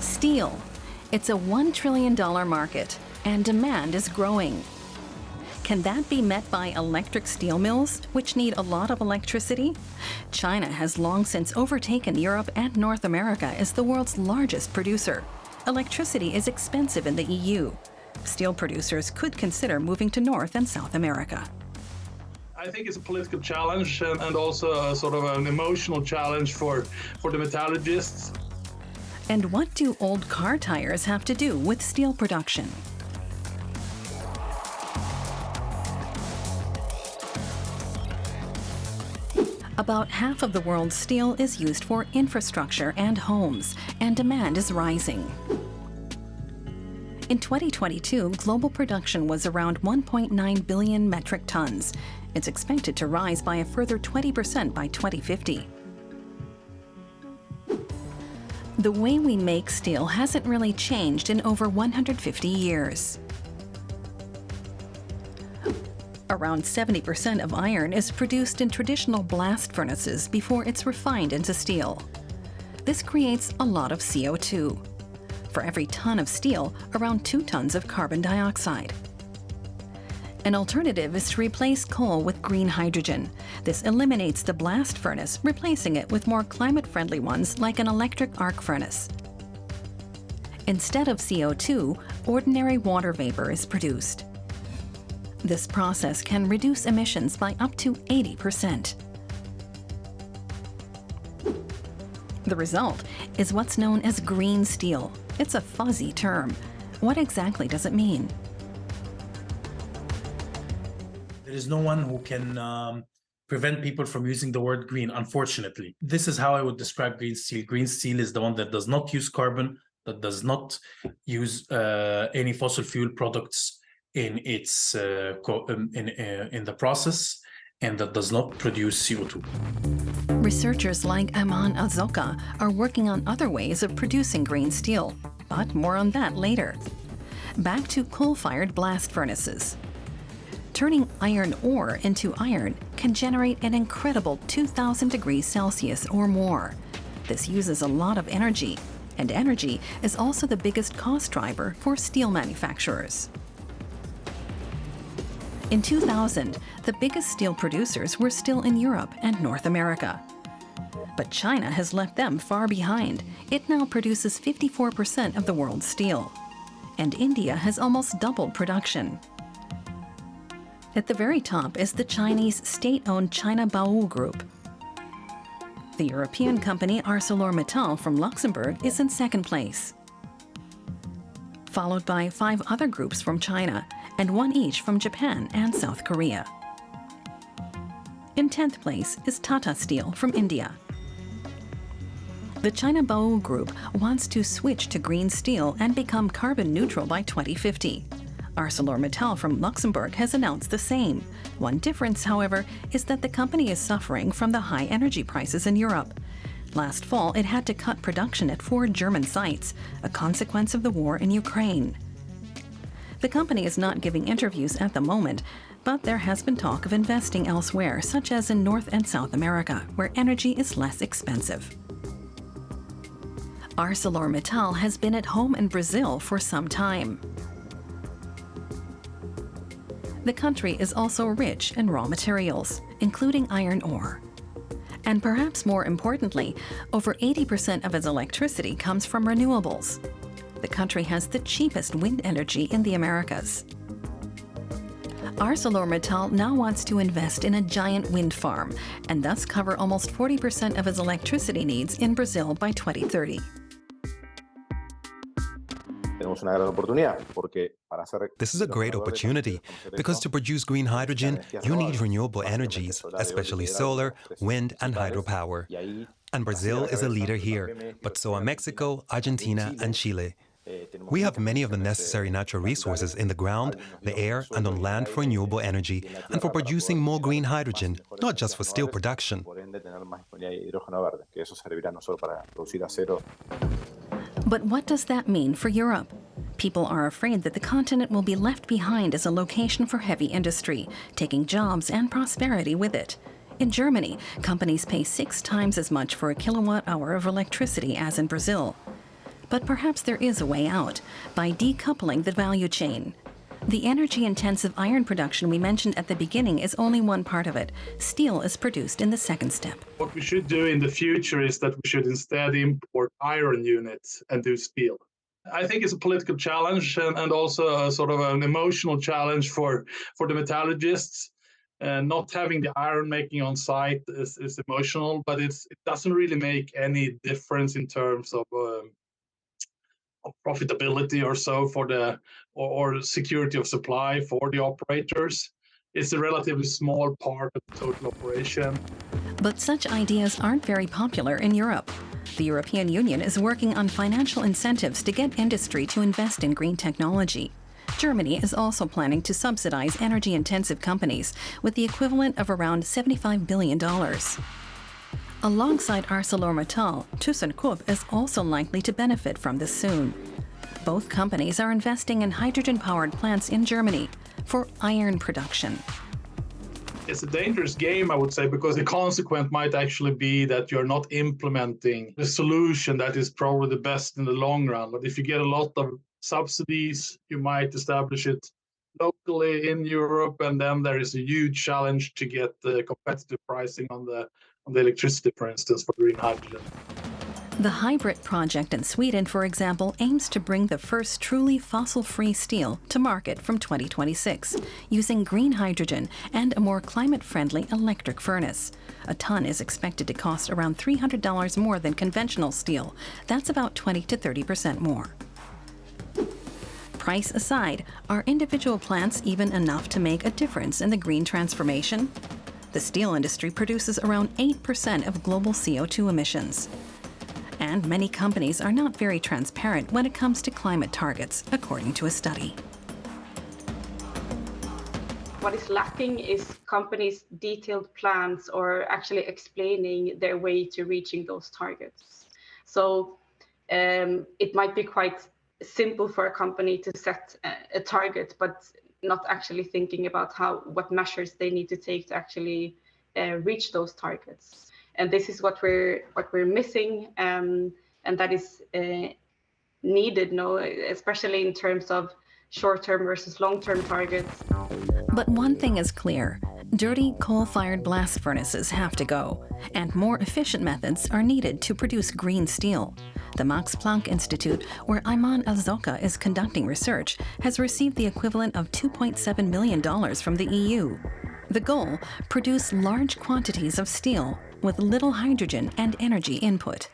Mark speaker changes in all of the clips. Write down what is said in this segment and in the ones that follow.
Speaker 1: Steel. It's a $1 trillion market, and demand is growing. Can that be met by electric steel mills, which need a lot of electricity? China has long since overtaken Europe and North America as the world's largest producer. Electricity is expensive in the EU. Steel producers could consider moving to North and South America.
Speaker 2: I think it's a political challenge and also a sort of an emotional challenge for the metallurgists.
Speaker 1: And what do old car tires have to do with steel production? About half of the world's steel is used for infrastructure and homes, and demand is rising. In 2022, global production was around 1.9 billion metric tons. It's expected to rise by a further 20% by 2050. The way we make steel hasn't really changed in over 150 years. Around 70% of iron is produced in traditional blast furnaces before it's refined into steel. This creates a lot of CO2. For every ton of steel, around 2 tons of carbon dioxide. An alternative is to replace coal with green hydrogen. This eliminates the blast furnace, replacing it with more climate-friendly ones like an electric arc furnace. Instead of CO2, ordinary water vapor is produced. This process can reduce emissions by up to 80%. The result is what's known as green steel. It's a fuzzy term. What exactly does it mean?
Speaker 3: There is no one who can prevent people from using the word green, unfortunately. This is how I would describe green steel. Green steel is the one that does not use carbon, that does not use any fossil fuel products in its in the process, and that does not produce CO2.
Speaker 1: Researchers like Aman Azoka are working on other ways of producing green steel, but more on that later. Back to coal-fired blast furnaces. Turning iron ore into iron can generate an incredible 2,000 degrees Celsius or more. This uses a lot of energy, and energy is also the biggest cost driver for steel manufacturers. In 2000, the biggest steel producers were still in Europe and North America. But China has left them far behind. It now produces 54% of the world's steel. And India has almost doubled production. At the very top is the Chinese state-owned China Baowu Group. The European company ArcelorMittal from Luxembourg is in second place, followed by 5 other groups from China and 1 each from Japan and South Korea. In 10th place is Tata Steel from India. The China Baowu Group wants to switch to green steel and become carbon neutral by 2050. ArcelorMittal from Luxembourg has announced the same. One difference, however, is that the company is suffering from the high energy prices in Europe. Last fall, it had to cut production at 4 German sites, a consequence of the war in Ukraine. The company is not giving interviews at the moment, but there has been talk of investing elsewhere, such as in North and South America, where energy is less expensive. ArcelorMittal has been at home in Brazil for some time. The country is also rich in raw materials, including iron ore. And perhaps more importantly, over 80% of its electricity comes from renewables. The country has the cheapest wind energy in the Americas. ArcelorMittal now wants to invest in a giant wind farm and thus cover almost 40% of its electricity needs in Brazil by 2030.
Speaker 4: This is a great opportunity because to produce green hydrogen, you need renewable energies, especially solar, wind, and hydropower. And Brazil is a leader here, but so are Mexico, Argentina, and Chile. We have many of the necessary natural resources in the ground, the air, and on land for renewable energy, and for producing more green hydrogen, not just for steel production.
Speaker 1: But what does that mean for Europe? People are afraid that the continent will be left behind as a location for heavy industry, taking jobs and prosperity with it. In Germany, companies pay 6 times as much for a kilowatt hour of electricity as in Brazil. But perhaps there is a way out by decoupling the value chain. The energy-intensive iron production we mentioned at the beginning is only one part of it. Steel is produced in the second step.
Speaker 2: What we should do in the future is that we should instead import iron units and do steel. I think it's a political challenge and also a sort of an emotional challenge for the metallurgists. Not having the iron making on site is emotional, but it doesn't really make any difference in terms of profitability or so for the or security of supply for the operators. It's a relatively small part of the total operation.
Speaker 1: But such ideas aren't very popular in Europe. The European Union is working on financial incentives to get industry to invest in green technology. Germany is also planning to subsidize energy-intensive companies with the equivalent of around $75 billion. Alongside ArcelorMittal, ThyssenKrupp is also likely to benefit from this soon. Both companies are investing in hydrogen-powered plants in Germany for iron production.
Speaker 2: It's a dangerous game, I would say, because the consequence might actually be that you're not implementing the solution that is probably the best in the long run. But if you get a lot of subsidies, you might establish it locally in Europe, and then there is a huge challenge to get the competitive pricing on the electricity, for instance, for green hydrogen.
Speaker 1: The HYBRIT project in Sweden, for example, aims to bring the first truly fossil-free steel to market from 2026, using green hydrogen and a more climate-friendly electric furnace. A ton is expected to cost around $300 more than conventional steel. That's about 20 to 30% more. Price aside, are individual plants even enough to make a difference in the green transformation? The steel industry produces around 8% of global CO2 emissions. And many companies are not very transparent when it comes to climate targets, according to a study.
Speaker 5: What is lacking is companies' detailed plans or actually explaining their way to reaching those targets. So it might be quite simple for a company to set a target, but not actually thinking about what measures they need to take to actually reach those targets. And this is what we're missing, and that is needed, especially in terms of short-term versus long-term targets.
Speaker 1: But one thing is clear: dirty coal-fired blast furnaces have to go, and more efficient methods are needed to produce green steel. The Max Planck Institute, where Ayman Al-Zoka is conducting research, has received the equivalent of $2.7 million from the EU. The goal: produce large quantities of steel with little hydrogen and energy input.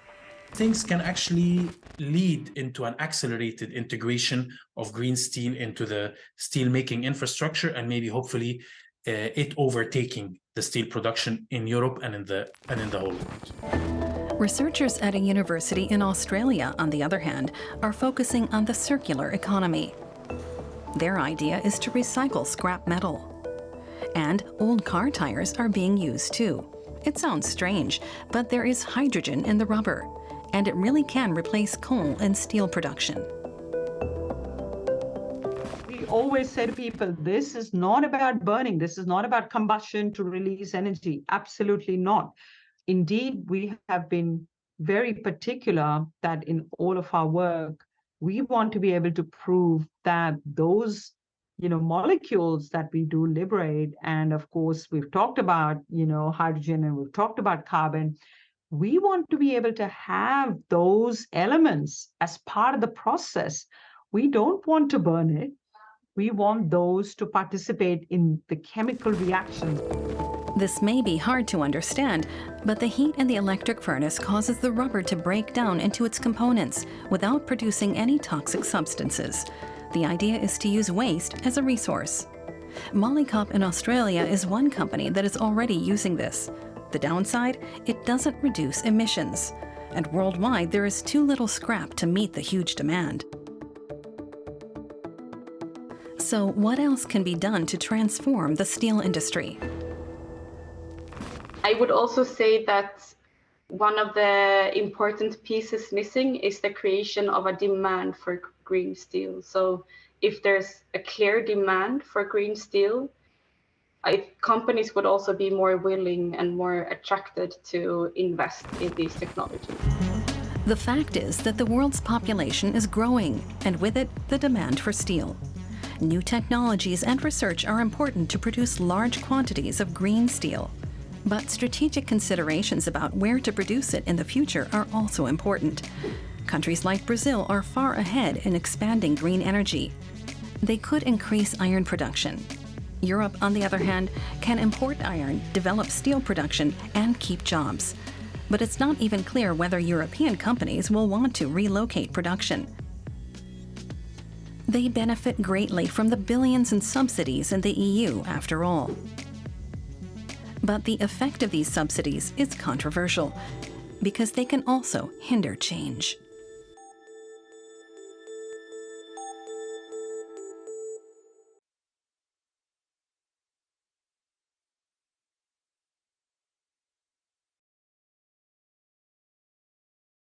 Speaker 3: Things can actually lead into an accelerated integration of green steel into the steel-making infrastructure, and maybe hopefully it overtaking the steel production in Europe and in the whole world.
Speaker 1: Researchers at a university in Australia, on the other hand, are focusing on the circular economy. Their idea is to recycle scrap metal. And old car tires are being used too. It sounds strange, but there is hydrogen in the rubber, and it really can replace coal and steel production.
Speaker 6: We always say to people, this is not about burning, this is not about combustion to release energy. Absolutely not. Indeed, we have been very particular that in all of our work, we want to be able to prove that those molecules that we do liberate, and of course, we've talked about, hydrogen, and we've talked about carbon. We want to be able to have those elements as part of the process. We don't want to burn it. We want those to participate in the chemical reactions.
Speaker 1: This may be hard to understand, but the heat in the electric furnace causes the rubber to break down into its components without producing any toxic substances. The idea is to use waste as a resource. Molycop in Australia is one company that is already using this. The downside, it doesn't reduce emissions. And worldwide, there is too little scrap to meet the huge demand. So what else can be done to transform the steel industry?
Speaker 5: I would also say that one of the important pieces missing is the creation of a demand for green steel. So if there's a clear demand for green steel, companies would also be more willing and more attracted to invest in these technologies.
Speaker 1: The fact is that the world's population is growing, and with it, the demand for steel. New technologies and research are important to produce large quantities of green steel. But strategic considerations about where to produce it in the future are also important. Countries like Brazil are far ahead in expanding green energy. They could increase iron production. Europe, on the other hand, can import iron, develop steel production, and keep jobs. But it's not even clear whether European companies will want to relocate production. They benefit greatly from the billions in subsidies in the EU, after all. But the effect of these subsidies is controversial, because they can also hinder change.